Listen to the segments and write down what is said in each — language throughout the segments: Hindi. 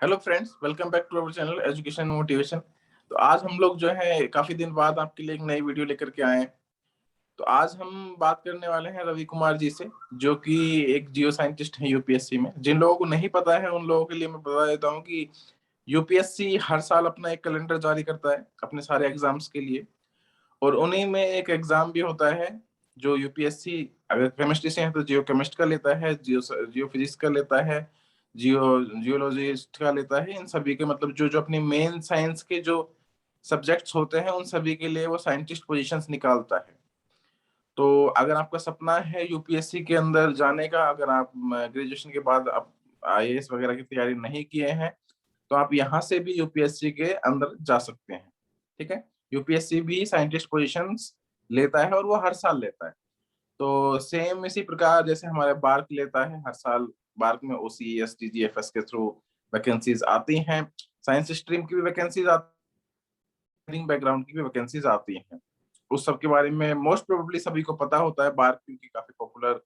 Hello friends, welcome back to our channel education motivation. तो आज हम लोग जो है काफी दिन बाद आपके लिए एक नई वीडियो लेकर के आए हैं। तो आज हम बात करने वाले हैं रवि कुमार जी से, जो कि एक जियो साइंटिस्ट हैं यूपीएससी में। जिन लोगों को नहीं पता है उन लोगों के लिए मैं बता देता हूँ कि यूपीएससी हर साल अपना एक कैलेंडर जारी करता है अपने सारे एग्जाम्स के लिए, और उन्हीं में एक एग्जाम भी होता है जो यूपीएससी, अगर केमिस्ट्री से है तो जियो केमिस्ट का लेता है, जियो फिजिक्स का लेता है, जियोलॉजिस्ट का लेता है। इन सभी के मतलब जो जो अपनी मेन साइंस के जो सब्जेक्ट्स होते हैं उन सभी के लिए वो साइंटिस्ट पोजीशंस निकालता है। तो अगर आपका सपना है यूपीएससी के अंदर जाने का, अगर आप ग्रेजुएशन के बाद आप आईएएस वगैरह की तैयारी नहीं किए हैं, तो आप यहाँ से भी यूपीएससी के अंदर जा सकते हैं। ठीक है, यूपीएससी भी साइंटिस्ट पोजीशंस लेता है और वो हर साल लेता है। तो सेम इसी प्रकार जैसे हमारे बार्क लेता है हर साल, बार्क में ओसीएस टीजीएफएस के थ्रू वैकेंसीज आती हैं। साइंस स्ट्रीम की भी वैकेंसीज आती हैं, बैकग्राउंड की भी वैकेंसीज आती हैं। उस सब के बारे में मोस्ट प्रोबेबली सभी को पता होता है, बार्क क्योंकि काफी पॉपुलर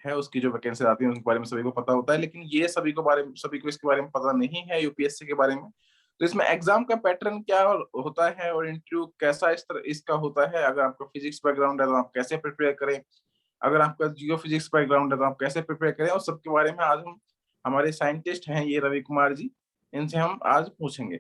है, उसकी जो वैकेंसी आती है उनके बारे में सभी को पता होता है। लेकिन ये सभी को इसके बारे में पता नहीं है यूपीएससी के बारे में। तो इसमें एग्जाम का पैटर्न क्या होता है और इंटरव्यू कैसा इसका होता है। अगर आपका फिजिक्स बैकग्राउंड है तो आप कैसे प्रिपेयर करें, अगर आपका जियो फिजिक्स बैकग्राउंड है तो आप कैसे प्रिपेयर करें, और सबके बारे में आज हम, हमारे साइंटिस्ट हैं ये रवि कुमार जी, इनसे हम आज पूछेंगे।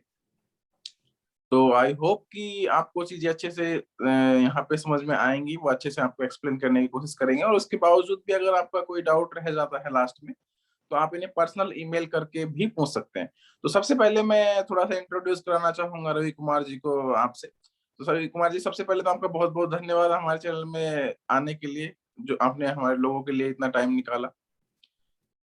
तो आई होप कि आपको चीजें अच्छे से यहाँ पे समझ में आएंगी, वो अच्छे से आपको एक्सप्लेन करने की कोशिश करेंगे। और उसके बावजूद भी अगर आपका कोई डाउट रह जाता है लास्ट में, तो आप इन्हें पर्सनल ईमेल करके भी पूछ सकते हैं। तो सबसे पहले मैं थोड़ा सा इंट्रोड्यूस कराना चाहूंगा रवि कुमार जी को आपसे। तो रवि कुमार जी, सबसे पहले तो आपका बहुत बहुत धन्यवाद हमारे चैनल में आने के लिए, जो आपने हमारे लोगों के लिए इतना टाइम निकाला।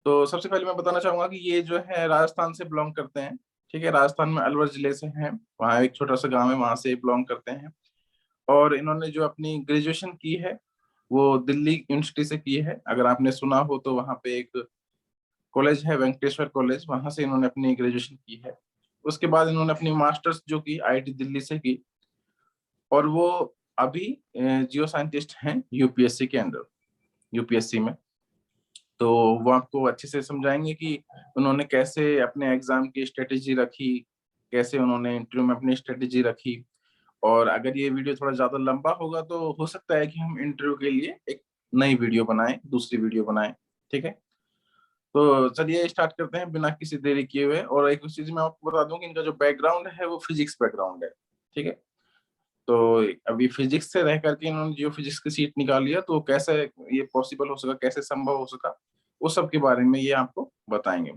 तो सबसे पहले मैं बताना चाहूंगा कि ये जो है राजस्थान से बिलोंग करते हैं। ठीक है, राजस्थान में अलवर जिले से हैं, वहाँ एक छोटा सा गांव है, वहां से बिलोंग करते हैं। और इन्होंने जो अपनी ग्रेजुएशन की है वो दिल्ली यूनिवर्सिटी से की है। अगर आपने सुना हो तो वहाँ पे एक कॉलेज है वेंकटेश्वर कॉलेज, वहां से इन्होंने अपनी ग्रेजुएशन की है। उसके बाद इन्होंने अपनी मास्टर्स जो की आईआईटी दिल्ली से की, और वो अभी जियो साइंटिस्ट हैं यूपीएससी के अंडर, यूपीएससी में। तो वो आपको अच्छे से समझाएंगे कि उन्होंने कैसे अपने एग्जाम की स्ट्रेटेजी रखी, कैसे उन्होंने इंटरव्यू में अपनी स्ट्रेटेजी रखी। और अगर ये वीडियो थोड़ा ज्यादा लंबा होगा तो हो सकता है कि हम इंटरव्यू के लिए एक नई वीडियो बनाएं, दूसरी वीडियो बनाएं। ठीक है, तो चलिए स्टार्ट करते हैं बिना किसी देरी किए हुए। और एक चीज मैं आपको बता दूं कि इनका जो बैकग्राउंड है वो फिजिक्स बैकग्राउंड है। ठीक है, तो अभी फिजिक्स से रह करके इन्होंने जियो फिजिक्स की सीट निकाल लिया, तो कैसे ये पॉसिबल हो सका, कैसे संभव हो सका, उस सब के बारे में ये आपको बताएंगे।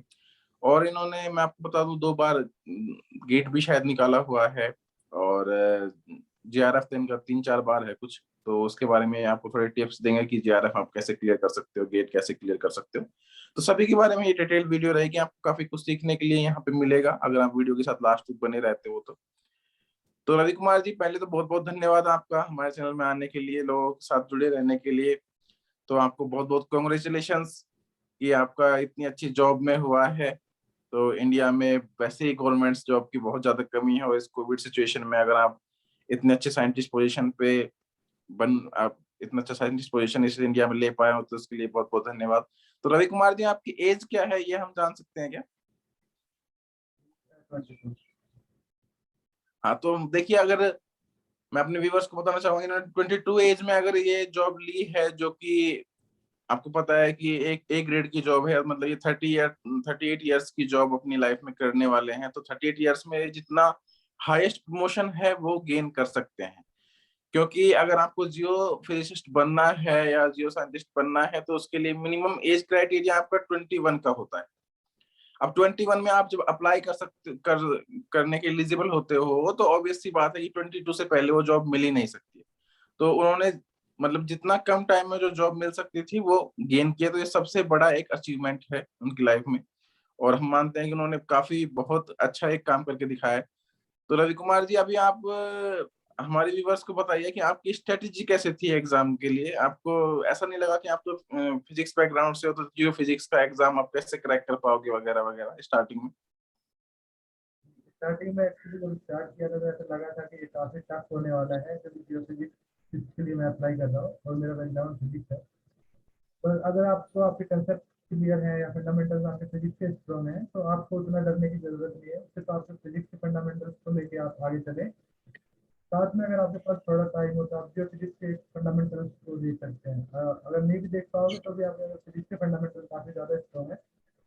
और इन्होंने, मैं आपको बता दूं, 2 बार गेट भी शायद निकाला हुआ है, और जेआरएफ तो इनका 3-4 बार है कुछ। तो उसके बारे में आपको थोड़े टिप्स देंगे कि जेआरएफ आप कैसे क्लियर कर सकते हो, गेट कैसे क्लियर कर सकते हो। तो सभी के बारे में ये डिटेल वीडियो रहेगी, आपको काफी कुछ सीखने के लिए यहाँ पे मिलेगा अगर आप वीडियो के साथ लास्ट तक बने रहते हो तो रवि कुमार जी, पहले तो बहुत बहुत धन्यवाद आपका हमारे चैनल में आने के लिए, लोगों के साथ जुड़े रहने के लिए। तो आपको बहुत बहुत कॉन्ग्रेचुलेशंस कि आपका इतनी अच्छी जॉब में हुआ है। तो इंडिया में वैसे ही गवर्नमेंट जॉब की बहुत ज्यादा कमी है, और इस कोविड सिचुएशन में अगर आप इतने अच्छे साइंटिस्ट पोजीशन पे आप इतना अच्छा साइंटिस्ट पोजीशन इस इंडिया में ले पाए हो, तो उसके लिए बहुत बहुत धन्यवाद। तो रवि कुमार जी, आपकी एज क्या है ये हम जान सकते हैं क्या? हाँ, तो देखिए, अगर मैं अपने व्यूवर्स को बताना चाहूंगा, इन्होंने 22 एज में अगर ये जॉब ली है, जो कि आपको पता है कि एक ए ग्रेड की जॉब है, मतलब ये 38 ईयर्स की जॉब अपनी लाइफ में करने वाले हैं। तो 38 ईयर्स में जितना हाईएस्ट प्रमोशन है वो गेन कर सकते हैं। क्योंकि अगर आपको जियो फिजिसिस्ट बनना है या जियो साइंटिस्ट बनना है, तो उसके लिए मिनिमम एज क्राइटेरिया आपका 21 का होता है। अब 21 में आप जब अप्लाई करने के एलिजिबल होते हो, तो ऑब्वियस सी बात है कि 22 से पहले वो जॉब मिल ही नहीं सकती। तो उन्होंने मतलब जितना कम टाइम में जो जॉब मिल सकती थी वो गेन किया, तो ये सबसे बड़ा एक अचीवमेंट है उनकी लाइफ में। और हम मानते हैं कि उन्होंने काफी बहुत अच्छा एक काम करके दिखाया है। तो रवि कुमार जी, अभी आप हमारे व्यूवर्स को बताइए कि आपकी स्ट्रेटेजी कैसे थी एग्जाम के लिए। आपको ऐसा नहीं लगा कि आप तो फिजिक्स बैकग्राउंड से हो, तो जियो फिजिक्स का एग्जाम आप कैसे क्रैक कर पाओगे वगैरह वगैरह स्टार्टिंग में? स्टार्टिंग में एक्चुअली जब स्टार्ट किया था तो ऐसा लगा था कि ये काफ़ी टफ होने वाला है, क्योंकि जियो फिजिक्स के लिए मैं अप्लाई कर रहा हूँ और मेरा बैकग्राउंड फिजिक्स है। पर अगर आपको आपके कंसेप्ट क्लियर है या फंडामेंटल्स आपके फिजिक्स के स्ट्रॉन्ग है तो आपको उतना डरने की जरूरत नहीं है, सिर्फ आपके फिजिक्स के फंडामेंटल्स को लेके आप आगे चलें। साथ में अगर आपके पास थोड़ा टाइम हो तो आप जियो फिजिक्स के फंडामेंटल्स को देख सकते हैं। अगर नहीं भी देख पाओगे तो भी आप, अगर फिजिक्स के फंडामेंटल काफ़ी ज़्यादा स्ट्रॉन्ग है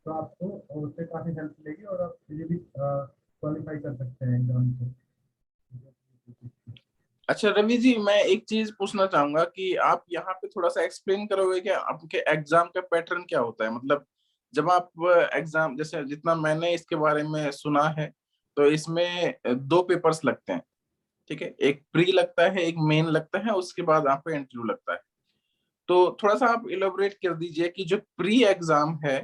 तो आपको उससे काफ़ी हेल्प मिलेगी और आप इजीली क्वालिफाई कर सकते हैं एग्जाम को। अच्छा रवि जी, मैं एक चीज पूछना चाहूंगा कि आप यहाँ पे थोड़ा सा एक्सप्लेन करोगे कि आपके एग्जाम का पैटर्न क्या होता है। मतलब जब आप एग्जाम, जैसे जितना मैंने इसके बारे में सुना है, तो इसमें दो पेपर्स लगते हैं, ठीक है। एक प्री लगता है, एक मेन लगता है, उसके बाद आपका इंटरव्यू लगता है। तो थोड़ा सा आप इलेबोरेट कर दीजिए कि जो प्री एग्जाम है,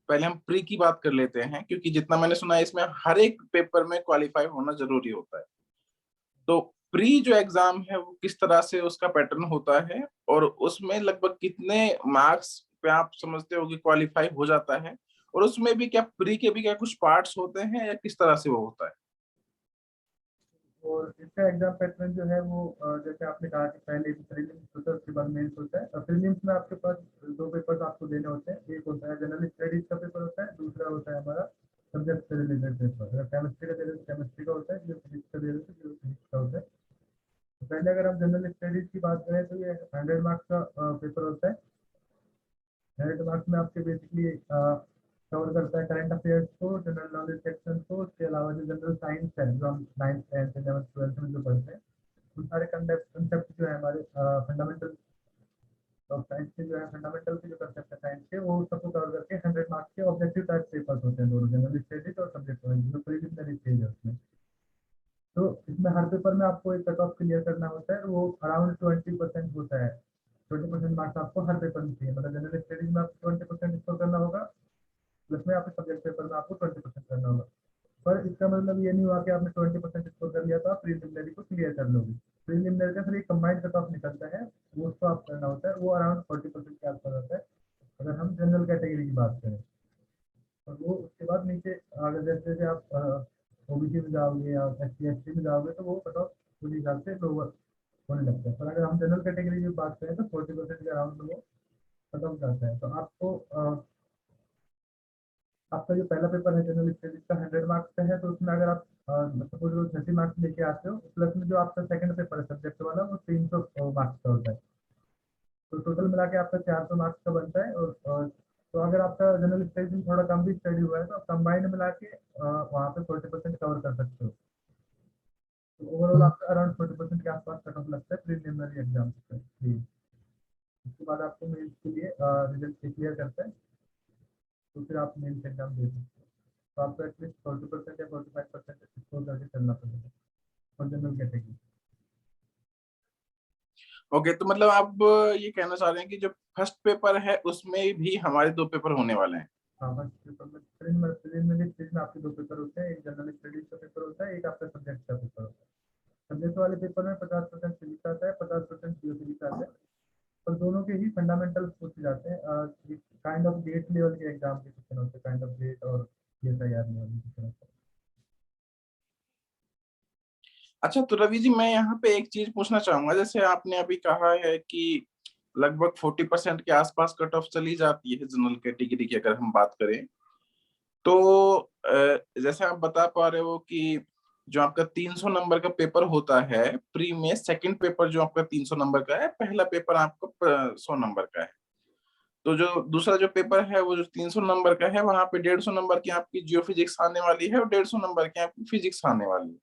पहले हम प्री की बात कर लेते हैं, क्योंकि जितना मैंने सुना है इसमें हर एक पेपर में क्वालिफाई होना जरूरी होता है। तो प्री जो एग्जाम है वो किस तरह से उसका पैटर्न होता है, और उसमें लगभग कितने मार्क्स पे आप समझते हो कि क्वालिफाई हो जाता है, और उसमें भी क्या प्री के भी क्या कुछ पार्ट्स होते हैं या किस तरह से वो होता है? और इसका एग्जाम पैटर्न जो है वो जैसे आपने कहा कि पहले प्रीलिम्स होता है उसके बाद मेंस होता है। प्रीलिम्स में आपके पास दो पेपर्स आपको देने होते हैं, एक होता है जनरल स्टडीज का पेपर होता है, दूसरा होता है हमारा सब्जेक्ट से रिलेटेड पेपर। अगर केमिस्ट्री का दे रहे तो केमिस्ट्री का होता है, जो फिजिक्स का दे रहे तो जो फिजिक्स का होता है। तो पहले अगर हम जनरल स्टडीज की बात करें तो ये 100 मार्क्स का पेपर होता है। 100 मार्क्स में आपके बेसिकली कवर करता है करंट अफेयर्स को, जनरल नॉलेज सेक्शन को, उसके अलावा जो जनरल साइंस है जो हम 9th 10th 11th 12th में जो पढ़ते हैं उन सारे कंसेप्ट जो है हमारे फंडामेंटल ऑफ साइंस के, जो है फंडामेंटल के जो कंसेप्ट है साइंस के, वो सबको कवर करके 100 मार्क्स के ऑब्जेक्टिव टाइप पेपर्स होते हैं दोनों, जनरल स्टडीज और सब्जेक्ट वाइज जो प्रीलिमिनरी स्टेज है उसमें। तो इसमें हर पेपर में आपको एक कट ऑफ क्लियर करना होता है, वो अराउंड 20% होता है। 20% मार्क्स आपको हर पेपर में चाहिए, मतलब जनरल स्टडीज में आपको 20% स्कोर करना होगा, प्लस में आपके सब्जेक्ट पेपर में आपको 20% करना होगा। पर इसका मतलब ये नहीं हुआ कि आपने 20% स्कोर कर लिया तो आप प्रीलिमिनरी को क्लियर कर लोगे। प्रीलिमिनरी का फिर एक कंबाइंड कट ऑफ निकलता है, वो उसको आप करना होता है, वो अराउंड 40% के आसपास होता है अगर हम जनरल कैटेगरी की बात करें। और वो उसके बाद नीचे अगर जैसे जैसे आप ओबीसी में जाओगे या SC ST में जाओगे तो वो कट ऑफ उस हिसाब से लोअर होने लगता है। पर अगर हम जनरल कैटेगरी की बात करें तो 40% के अराउंड वो कट ऑफ जाता है। तो आपको आपका जो पहला पेपर है जनरल स्टडीज का 100 मार्क्स का है, तो उसमें अगर आप सपोज 30 मार्क्स लेके आते हो, प्लस में जो आपका सेकंड पेपर है सब्जेक्ट वाला वो 300 मार्क्स का होता है। तो टोटल मिला के आपका 400 मार्क्स का बनता है। और तो अगर आपका जनरल स्टडीज में थोड़ा कम भी स्टडी हुआ है तो आप कंबाइंड मिला के वहाँ पे 40% कवर कर सकते हो। तो ओवरऑल आपका अराउंड 40% के आसपास कट ऑफ लगता है प्रीलिमिनरी एग्जाम से। उसके बाद आपको मेंस के लिए रिजल्ट क्लियर करता है, तो फिर आप मेंस एग्जाम दे सकते हो। तो आपको एटलीस्ट 40% या 45% स्कोर करके चलना पड़ेगा और जनरल कैटेगरी। ओके, तो मतलब आप ये कहना चाह रहे हैं कि जो फर्स्ट पेपर है उसमें भी हमारे दो पेपर होने वाले हैं? हाँ, फर्स्ट पेपर में प्रीलिमिनरी स्टेज में आपके दो पेपर होते हैं, एक जनरल स्टडीज का पेपर होता है, एक आपका सब्जेक्ट का पेपर होता है। सब्जेक्ट वाले पेपर में 50% फिजिक्स आता है, 50% जियो फिजिक्स आता है। और दोनों के ही फंडामेंटल्स पूछे जाते हैं। काइंड ऑफ गेट लेवल के एग्जाम के क्वेश्चन होते हैं, काइंड ऑफ गेट और PSIR लेवल के क्वेश्चन होते हैं। अच्छा, तो रवि जी, मैं यहाँ पे एक चीज पूछना चाहूंगा। जैसे आपने अभी कहा है कि लगभग 40% के आसपास कट ऑफ चली जाती है जनरल कैटेगरी की, अगर हम बात करें तो जैसे आप बता पा रहे हो कि जो आपका 300 नंबर का पेपर होता है प्री में, सेकंड पेपर जो आपका 300 नंबर का है, पहला पेपर आपका 100 नंबर का है। तो जो दूसरा जो पेपर है वो जो 300 नंबर का है, वहां पे 150 नंबर की आपकी जियो फिजिक्स आने वाली है और 150 नंबर की आपकी फिजिक्स आने वाली है।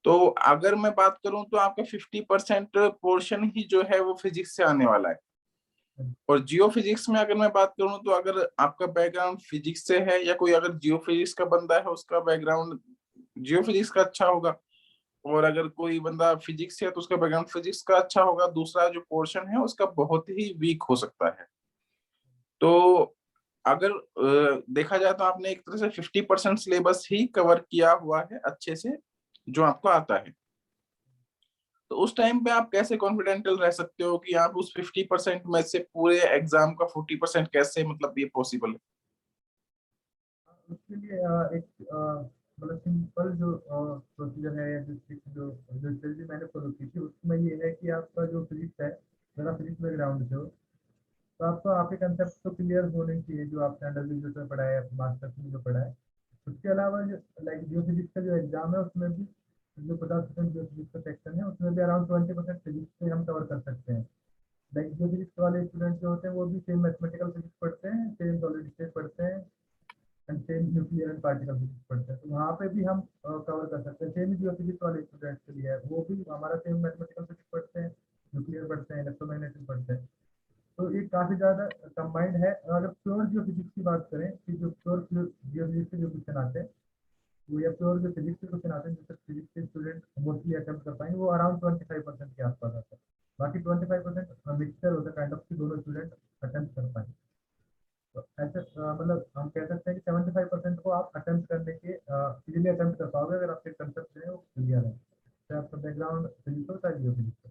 तो अगर मैं बात करूं तो आपका 50% पोर्शन ही जो है वो फिजिक्स से आने वाला है। और जियो फिजिक्स में अगर मैं बात करूं तो अगर आपका बैकग्राउंड फिजिक्स से है, या कोई अगर जियो फिजिक्स का बंदा है उसका बैकग्राउंड जियो फिजिक्स का अच्छा होगा, और अगर कोई बंदा फिजिक्स से है तो उसका बैकग्राउंड फिजिक्स का अच्छा होगा, दूसरा जो पोर्शन है उसका बहुत ही वीक हो सकता है। तो अगर देखा जाए तो आपने एक तरह से 50% सिलेबस ही कवर किया हुआ है अच्छे से, जो आपको आता है। तो उस टाइम पे आप कैसे कॉन्फिडेंटल रह सकते हो कि आप उस 50% में से पूरे एग्जाम का 40% कैसे, मतलब ये पॉसिबल है? उसके लिए एक मतलब सिंपल जो प्रोसीजर है या जो स्ट्रेटजी मैंने फॉलो की थी उसमें ये है कि आपका जो फिजिक्स है, मेरा फिजिक्स बैकग्राउंड जो तो आपको आपके कंसेप्ट तो क्लियर होने चाहिए जो आपने अंडर ग्रेजुएट में पढ़ा है, मास्टर्स में जो पढ़ा है। उसके अलावा जो लाइक जियो फिजिक्स का जो एग्जाम है उसमें भी जो 50% जियो फिजिक्स का सेक्शन है उसमें भी अराउंड 20% फिजिक्स से हम कवर कर सकते हैं। लाइक जियो फिजिक्स वाले स्टूडेंट जो होते हैं वो भी सेम मैथमेटिकल फिजिक्स पढ़ते हैं, सेम सॉलिड स्टेट पढ़ते हैं and same nuclear and particle physics पढ़ते हैं। तो वहाँ पे भी हम कवर कर सकते हैं। सेम जियो फिजिक्स वाले स्टूडेंट्स के लिए है, वो भी हमारा सेम मैथमेटिकल फिजिक्स पढ़ते हैं, न्यूक्लियर पढ़ते हैं, इलेक्ट्रोमैग्नेटिक पढ़ते हैं। तो ये काफ़ी ज़्यादा कंबाइंड है। और अगर प्योर जियो फिजिक्स की बात करें कि जो प्योर जियो फिजिक्स के जो क्वेश्चन आते हैं वो या प्योर जो फिजिक्स के क्वेश्चन आते हैं जिससे फिजिक्स के स्टूडेंट मोस्टली अटेम्प्ट कर पाएंगे वो अराउंड 25% के आसपास आता है। बाकी 25% मिक्सचर होता है काइंड ऑफ कि दोनों स्टूडेंट अटेम्प्ट कर पाएंगे। तो ऐसे मतलब हम कह सकते हैं कि 75% को आप अटेम्प्ट करने के इजीली अटेम्प्ट कर पाओगे अगर आपके कंसेप्ट जो है वो क्लियर है, चाहे आपका बैकग्राउंड फिजिक्स हो चाहे जियो फिजिक्स हो।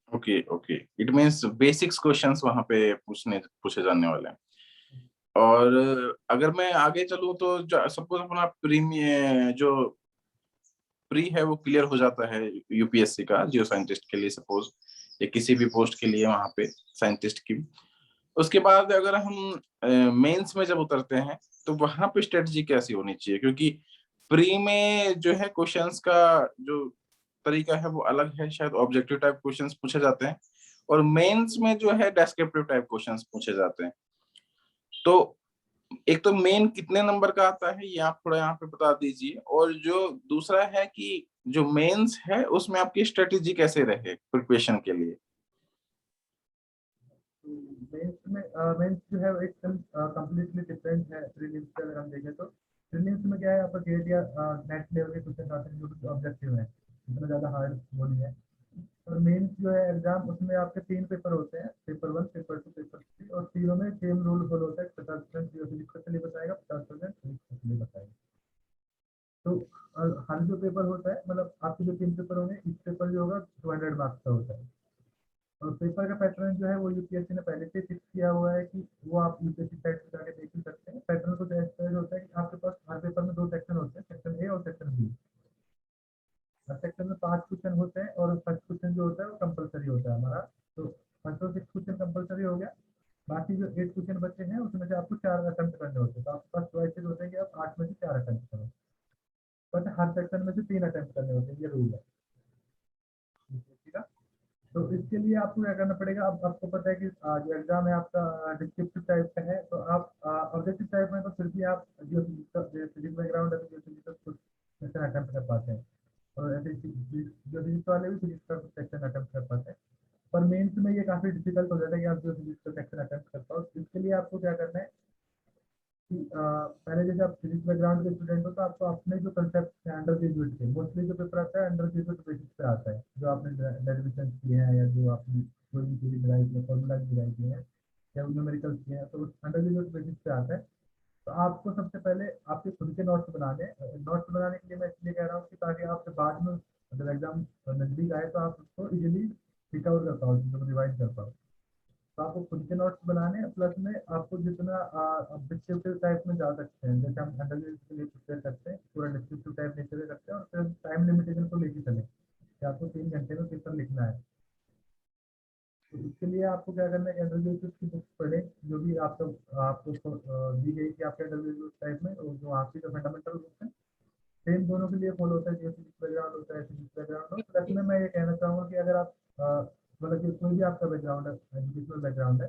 Okay okay, it means basics questions वहां पे पूछे जाने वाले हैं। और अगर मैं आगे चलूं तो सपोज अपना प्रीमियर जो प्री है वो क्लियर हो जाता है यूपीएससी का जियो साइंटिस्ट के लिए, सपोज या किसी भी पोस्ट के लिए वहां पे साइंटिस्ट की। उसके बाद अगर हम मेंस में जब उतरते हैं तो वहां पे स्ट्रेटजी कैसी होनी चाहिए, क्योंकि प्री में जो है क्वेश्चंस का जो तरीका है वो अलग है, शायद ऑब्जेक्टिव टाइप क्वेश्चंस पूछे जाते हैं और मेंस में जो है डेस्क्रिप्टिव टाइप क्वेश्चंस पूछे जाते हैं। तो एक तो मेन कितने नंबर का आता है ये आप थोड़ा यहाँ पे बता दीजिए, और जो दूसरा है कि जो मेंस है उसमें आपकी स्ट्रेटेजी कैसे रहे प्रिपरेशन के लिए। मेंस जो है वो एकदम कम्प्लीटली डिफरेंट है प्रीलिम्स से अगर हम देखें तो। प्रीलिम्स में क्या है आपका गेट या नेट लेवल के क्वेश्चन आते हैं जो ऑब्जेक्टिव है, इतना ज़्यादा हार्ड वो नहीं है। और मेंस जो है एग्जाम उसमें आपके 3 पेपर होते हैं, पेपर 1, पेपर 2, पेपर 3, और तीनों में सेम रूल फॉलो होता है। 50% जियो फिजिक्स का सिलेबस बताएगा, 50% फिजिक्स का सिलेबस बताएगा। तो हर जो पेपर होता है मतलब आपके जो 3 पेपर होंगे, इस पेपर जो होगा 200 मार्क्स का होता है। और पेपर का पैटर्न जो है वो यूपीएससी ने पहले से फिक्स किया हुआ है कि वो आप यूपीएससी साइट पे जाके देख ही सकते हैं। पैटर्न कुछ ऐसा होता है कि आपके पास हर पेपर में 2 सेक्शन होते हैं, सेक्शन ए और सेक्शन बी। हर सेक्शन में 5 क्वेश्चन होते हैं और फर्स्ट क्वेश्चन जो होता है वो कंपलसरी होता है हमारा। तो फर्स्ट और 6 क्वेश्चन कंपलसरी हो गया। बाकी जो 8 क्वेश्चन बचे हैं उसमें से आपको 4 अटेम्प्ट करने होते हैं। तो आपके पास चॉइसेस होते हैं कि आप 8 में से 4 अटेम्प्ट करो, बट हर सेक्शन में से 3 अटेम्प्ट करने होते हैं, ये रूल है यूपीएससी का। तो इसके लिए आपको क्या करना पड़ेगा, अब आपको पता है कि जो एग्जाम है आपका डिस्क्रिप्टिव टाइप का है। तो आप ऑब्जेक्टिव टाइप में तो फिर भी आप जो फिजिक्स बैकग्राउंड है तो जो फिजिक्स कुछ सेक्शन अटेम्प्ट कर पाते हैं, और ऐसे जो फिजिक्स वाले भी फिजिक्स का कुछ सेक्शन अटेम्प्ट कर पाते हैं। पर मेंस में ये काफ़ी डिफिकल्ट हो जाता है कि आप जो फिजिक्स का सेक्शन अटेम्प्ट कर पाओ। इसके लिए आपको क्या करना है कि पहले जैसे आप फिजिक्स बैकग्राउंड के स्टूडेंट हो तो आपको अपने जो कंसेप्ट है अंडर ग्रेजुएट के, मोस्टली जो पेपर आता है अंडर ग्रेजुएट बेसिस पे आता है, जो आपने डेरिवेशन किए हैं या जो आपने कोई भी थ्योरी डिराइव किया, फॉर्मूला डिराइव किए हैं या न्यूमेरिकल किए हैं, तो उस अंडर ग्रेजुएट बेसिस पे आता है। तो आपको सबसे पहले आपके खुद के नोट्स बनाने हैं। नोट्स बनाने के लिए मैं इसलिए कह रहा हूँ कि ताकि आपके बाद में जब एग्जाम नजदीक आए तो आप उसको इजीली पिक आउट कर पाओ, चीज़ों को रिवाइज कर पाओ। तो आपको खुद के नोट्स बनाने हैं, प्लस में आपको जितना डिस्क्रिप्टिव टाइप में जा सकते हैं, जैसे हम अंडरग्रेजुएट के लिए प्रिपेयर करते हैं पूरा डिस्क्रिप्टिव टाइप नेचर में करते हैं, और फिर टाइम लिमिटेशन को लेके चले कि आपको 3 घंटे में पेपर लिखना है। तो इसके लिए आपको क्या करना है, अंडरग्रेजुएट की बुक्स पढ़ें जो भी आपको दी गई थी आपके अंडरग्रेजुएट टाइप में, और जो आपकी जो फंडामेंटल बुक्स हैं सेम दोनों के लिए फॉलो होता है, जो फिजिक्स बैकग्राउंड होता है फिजिक्स बैकग्राउंड हो। प्लस में मैं ये कहना चाहूँगा कि अगर आप मतलब कि कोई भी आपका बैकग्राउंड है, एजुकेशनल बैकग्राउंड है,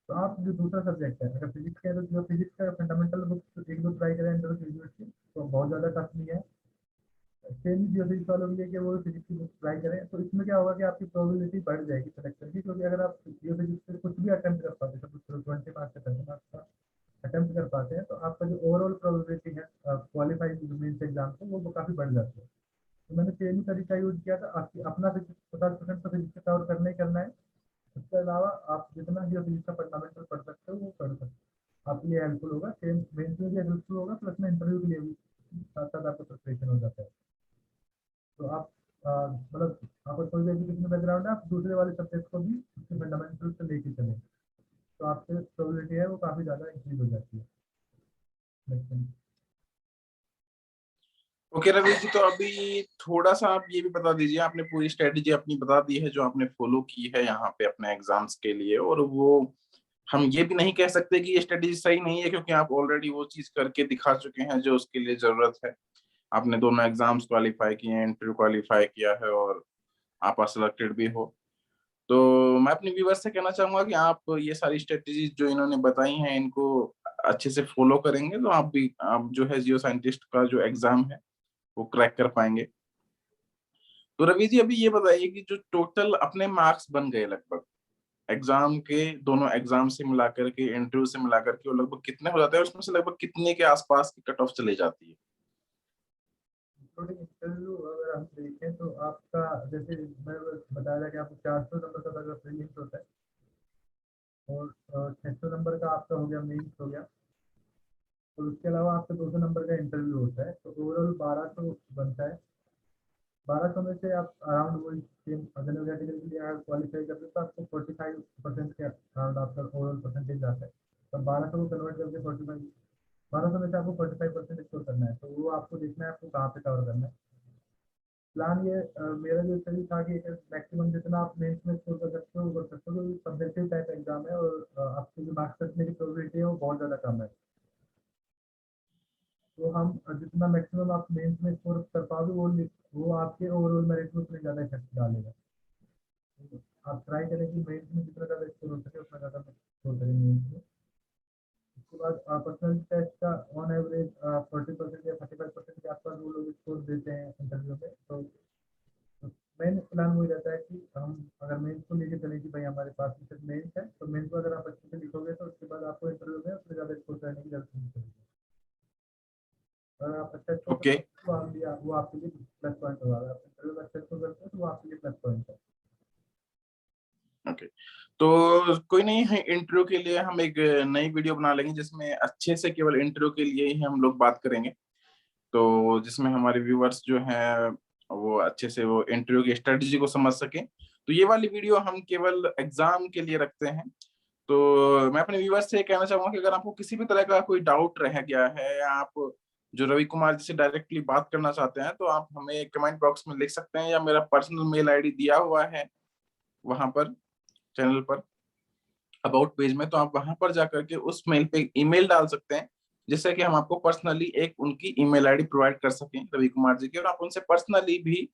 तो आप जो दूसरा सब्जेक्ट है अगर फिजिक्स का है तो जो फिजिक्स का फंडामेंटल बुक्स एक दो ट्राई करें अंडर ग्रेजुएट की, तो बहुत ज़्यादा टफ नहीं है। सेम ही जियो फिजिक्स वालों के लिए कि वो फिजिक्स की बुक्स ट्राई करें, तो इसमें क्या होगा कि आपकी प्रोबेबिलिटी बढ़ जाएगी सिलेक्शन की, क्योंकि अगर आप जियो फिजिक्स से कुछ भी अटेम्प्ट कर पाते हैं, सब 20 मार्क्स से 30 मार्क्स का अटेम्प्ट कर पाते हैं, तो आपका जो ओवरऑल प्रोबेबिलिटी है क्वालिफाइड मेंस एग्जाम से वो काफ़ी बढ़ जाती है। तो मैंने सेम ही तरीका यूज किया था। आपकी अपना फिजिक्स 50% तो फिजिक्स कवर करना ही करना है। उसके अलावा आप जितना जियो फिजिक्स का फंडामेंटल पढ़ सकते हो वो पढ़ सकते हो, आपके लिए हेल्पफुल होगा। सेम मेंस में भी हेल्पफुल होगा, प्लस में इंटरव्यू के लिए भी साथ साथ आपका प्रिपरेशन हो जाता है। तो आप मतलब आपका कोई भी एजुकेशनल बैकग्राउंड है, आप दूसरे वाले सब्जेक्ट को भी उसके फंडामेंटल से लेके चलें, तो आपकी प्रोबेबिलिटी है वो काफ़ी ज़्यादा इंक्रीज हो जाती है। ओके रवि जी, तो अभी थोड़ा सा आप ये भी बता दीजिए, आपने पूरी स्ट्रेटेजी अपनी बता दी है जो आपने फॉलो की है यहाँ पे अपने एग्जाम्स के लिए, और वो हम ये भी नहीं कह सकते कि ये स्ट्रेटेजी सही नहीं है, क्योंकि आप ऑलरेडी वो चीज करके दिखा चुके हैं जो उसके लिए जरूरत है। आपने दोनों एग्जाम्स क्वालिफाई किए हैं, इंटरव्यू क्वालिफाई किया है, और आप सिलेक्टेड भी हो। तो मैं अपने व्यूवर्स से कहना चाहूंगा कि आप ये सारी स्ट्रेटेजीज जो इन्होंने बताई हैं इनको अच्छे से फॉलो करेंगे तो आप जो है जियो साइंटिस्ट का जो एग्जाम है वो क्रैक कर पाएंगे। तो रवि जी, अभी ये बताइए कि जो टोटल अपने मार्क्स बन गए लगभग एग्जाम के, दोनों एग्जाम से मिलाकर के इंटरव्यू से मिलाकर के, वो लगभग कितने हो जाते हैं, उसमें से लगभग कितने के आसपास की कट ऑफ चली जाती है? इंक्लूडिंग इंटरव्यू अगर हम देखें तो आपका, जैसे मैं बताया था कि आपको 400 नंबर का अगर प्रीलिम्स होता है और 600 नंबर का आपका हो गया, मेंस हो गया, और उसके अलावा आपका 200 नंबर का इंटरव्यू होता है, तो ओवरऑल 1200 बनता है। 1200 में से आप अराउंड वही सेम जनरल कैटेगरी के लिए अगर क्वालिफाई करते हो तो आपको 45% के अराउंड आपका ओवरऑल परसेंटेज आता है। तो 1200 को कन्वर्ट करके 45, 1200 में से आपको 45% स्कोर करना है, तो वो आपको देखना है आपको कहाँ पे कवर करना है। प्लान ये मेरा जो स्टडी था कि मैक्सिमम जितना आप मेंस में स्कोर कर सकते हो वो कर सकते हो, क्योंकि सब्जेक्टिव टाइप एग्जाम है और आपके जो मार्क्स कटने की प्रोबेबिलिटी है वो बहुत ज़्यादा कम है। तो हम जितना मैक्सिमम आप मेंस में स्कोर कर पाओगे वो आपके ओवरऑल मेरिट में उतने ज़्यादा इफेक्ट डालेगा। तो आप ट्राई करें कि मेंस में जितना ज़्यादा स्कोर हो सके उतना ज़्यादा स्कोर करें मेंस में। उसके बाद पर्सनल टेस्ट का ऑन एवरेज 40% या 35% के आसपास वो लोग स्कोर देते हैं इंटरव्यू में। तो मेन प्लान वही रहता है कि हम अगर मेंस को लेके चले कि भाई हमारे पास सिर्फ मेंस है, तो मेंस को अगर आप अच्छे से लिखोगे तो उसके बाद आपको इंटरव्यू में उससे ज़्यादा स्कोर करने की जरूरत नहीं पड़ेगी। अगर आप अच्छा स्कोर ओके। करते हो तो वो आपके लिए प्लस पॉइंट होगा, अगर आप इंटरव्यू में अच्छा स्कोर करते हो तो वो आपके लिए प्लस पॉइंट है। ओके, तो कोई नहीं है, इंटरव्यू के लिए हम एक नई वीडियो बना लेंगे जिसमें अच्छे से केवल इंटरव्यू के लिए ही हम लोग बात करेंगे, तो जिसमें हमारे व्यूअर्स जो हैं वो अच्छे से वो इंटरव्यू की स्ट्रेटजी को समझ सकें। तो ये वाली वीडियो हम केवल एग्जाम के लिए रखते हैं। तो मैं अपने व्यूअर्स से ये कहना चाहूंगा कि अगर आपको किसी भी तरह का कोई डाउट रह गया है, या आप जो रवि कुमार जी से डायरेक्टली बात करना चाहते हैं, तो आप हमें कमेंट बॉक्स में लिख सकते हैं, या मेरा पर्सनल मेल आईडी दिया हुआ है वहां पर चैनल पर अबाउट पेज में, तो आप वहां पर जाकर के उस मेल पे ईमेल डाल सकते हैं, जिससे कि हम आपको पर्सनली एक उनकी ईमेल आईडी प्रोवाइड कर सकें रवि कुमार जी की, और आप उनसे पर्सनली भी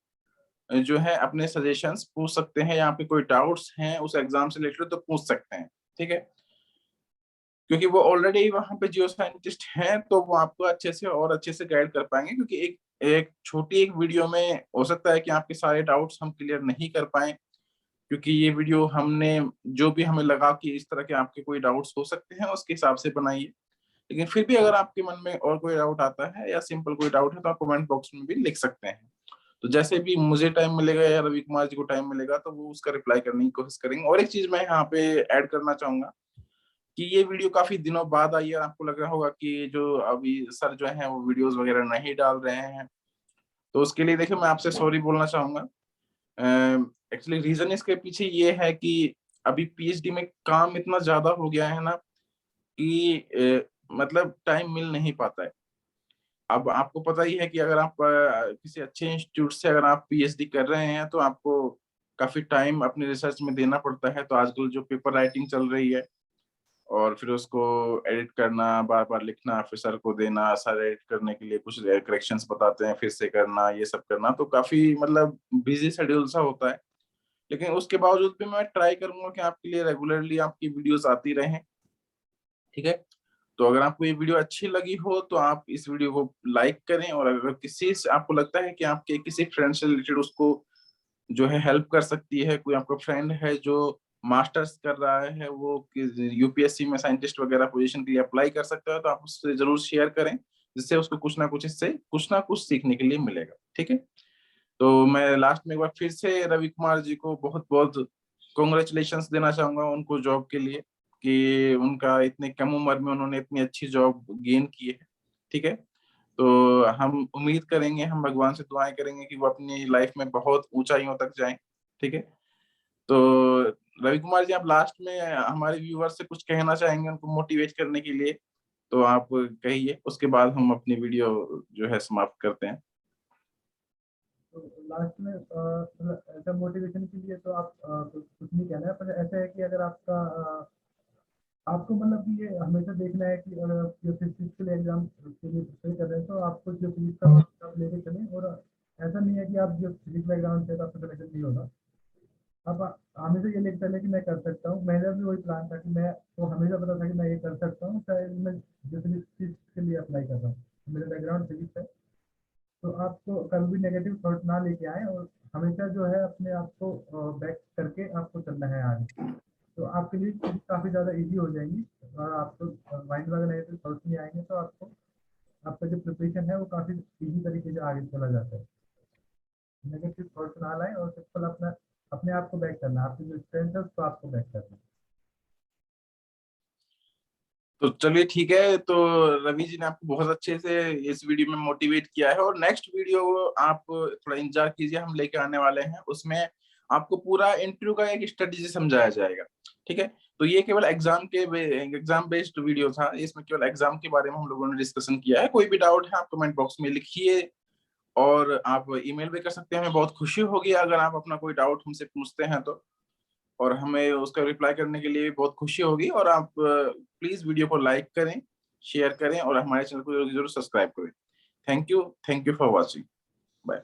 जो है अपने सजेशंस पूछ सकते हैं, या पे कोई डाउट्स हैं उस एग्जाम से रिलेटेड तो पूछ सकते हैं। ठीक है, क्योंकि वो ऑलरेडी वहां पे जियो साइंटिस्ट हैं, तो वो आपको अच्छे से और अच्छे से गाइड कर पाएंगे, क्योंकि एक एक छोटी एक वीडियो में हो सकता है कि आपके सारे डाउट्स हम क्लियर नहीं कर पाए, क्योंकि ये वीडियो हमने जो भी हमें लगा कि इस तरह के आपके कोई डाउट्स हो सकते हैं उसके हिसाब से बनाई है। लेकिन फिर भी अगर आपके मन में और कोई डाउट आता है या सिंपल कोई डाउट है तो आप कमेंट बॉक्स में भी लिख सकते हैं। तो जैसे भी मुझे टाइम मिलेगा या रवि कुमार जी को टाइम मिलेगा तो वो उसका रिप्लाई करने की कोशिश करेंगे। और एक चीज मैं यहाँ पे ऐड करना चाहूंगा कि ये वीडियो काफी दिनों बाद आई है, और आपको लग रहा होगा कि जो अभी सर जो है वो वीडियोस वगैरह नहीं डाल रहे हैं, तो उसके लिए देखिए मैं आपसे सॉरी बोलना चाहूंगा। एक्चुअली रीजन इसके पीछे ये है कि अभी पीएचडी में काम इतना ज्यादा हो गया है ना कि मतलब टाइम मिल नहीं पाता है। अब आपको पता ही है कि अगर आप किसी अच्छे इंस्टीट्यूट से अगर आप पीएचडी कर रहे हैं तो आपको काफी टाइम अपने रिसर्च में देना पड़ता है। तो आजकल जो पेपर राइटिंग चल रही है और फिर उसको एडिट करना, बार बार लिखना, फिर सर को देना, सर एडिट करने के लिए कुछ करेक्शंस बताते हैं, फिर से करना, ये सब करना, तो काफी मतलब बिजी शेड्यूल सा होता है। लेकिन उसके बावजूद भी मैं ट्राई करूंगा कि आपके लिए रेगुलरली आपकी वीडियोस आती रहें। ठीक है, तो अगर आपको ये वीडियो अच्छी लगी हो तो आप इस वीडियो को लाइक करें, और अगर किसी से आपको लगता है कि आपके किसी फ्रेंड से रिलेटेड उसको जो है हेल्प कर सकती है, कोई आपका फ्रेंड है जो मास्टर्स कर रहा है, वो यूपीएससी में साइंटिस्ट वगैरह पोजीशन के लिए अप्लाई कर सकता है, तो आप उससे जरूर शेयर करें, जिससे उसको कुछ ना कुछ इससे कुछ ना कुछ सीखने के लिए मिलेगा। ठीक है, तो मैं लास्ट में एक बार फिर से रवि कुमार जी को बहुत बहुत कॉन्ग्रेचुलेशंस देना चाहूंगा उनको जॉब के लिए, कि उनका इतने कम उम्र में उन्होंने इतनी अच्छी जॉब गेन की है। ठीक है, तो हम उम्मीद करेंगे, हम भगवान से दुआएं करेंगे कि वो अपनी लाइफ में बहुत ऊंचाइयों तक जाएं। ठीक है, तो रवि कुमार जी, आप लास्ट में हमारे व्यूवर्स से कुछ कहना चाहेंगे उनको मोटिवेट करने के लिए, तो आप कहिए, उसके बाद हम अपनी वीडियो जो है समाप्त करते हैं। तो लास्ट में मतलब ऐसा मोटिवेशन के लिए तो आप कुछ नहीं कहना है, पर ऐसा है कि अगर आपका आपको मतलब कि ये हमेशा देखना है कि अगर आप जो फिजिक्स के लिए एग्जाम के लिए प्रिपेयर कर रहे हैं तो आपको जो फिजिक्स का आप लेके चलें, और ऐसा नहीं है कि आप जो फिजिक्स का एग्जाम से आपका सिलेक्शन नहीं होगा। अब हमेशा ये लेके चले कि मैं कर सकता हूँ। मेरा भी वही प्लान था कि मैं तो हमेशा पता था कि मैं ये कर सकता हूँ, चाहे मैं जो फिजिक्स के लिए अप्लाई कर रहा हूँ, मेरा बैकग्राउंड फिजिक्स है। तो आपको कभी भी नेगेटिव थॉट ना लेके आए, और हमेशा जो है अपने आप को बैक करके आपको चलना है आगे। तो आपके लिए चीज़ काफ़ी ज़्यादा ईज़ी हो जाएँगी, और आपको माइंड में अगर नेगेटिव थॉट्स नहीं आएँगे तो आपको आपका जो प्रिपरेशन है वो काफ़ी ईज़ी तरीके से आगे चला जाता है। नेगेटिव थॉट्स ना लाएँ और सिंपल अपना अपने आप को बैक करना है, आपकी जो स्ट्रेंथ है उसको आपको बैक करना है। तो चलिए ठीक है। तो रवि जी ने आपको बहुत अच्छे से इस वीडियो में मोटिवेट किया है, और नेक्स्ट वीडियो आप थोड़ा इंतजार कीजिए, हम लेके आने वाले हैं। उसमें आपको पूरा इंटरव्यू का एक स्ट्रेटेजी समझाया जाएगा। ठीक है। तो ये केवल एग्जाम बेस्ड वीडियो था, इसमें केवल एग्जाम के बारे में हम लोगों ने डिस्कशन किया है। कोई भी डाउट है आप कमेंट बॉक्स में लिखिए, और आप ईमेल भी कर सकते हैं। हमें बहुत खुशी होगी अगर आप अपना कोई डाउट हमसे पूछते हैं तो, और हमें उसका रिप्लाई करने के लिए बहुत खुशी होगी। और आप प्लीज वीडियो को लाइक करें, शेयर करें, और हमारे चैनल को जरूर सब्सक्राइब करें। Thank you for watching. Bye.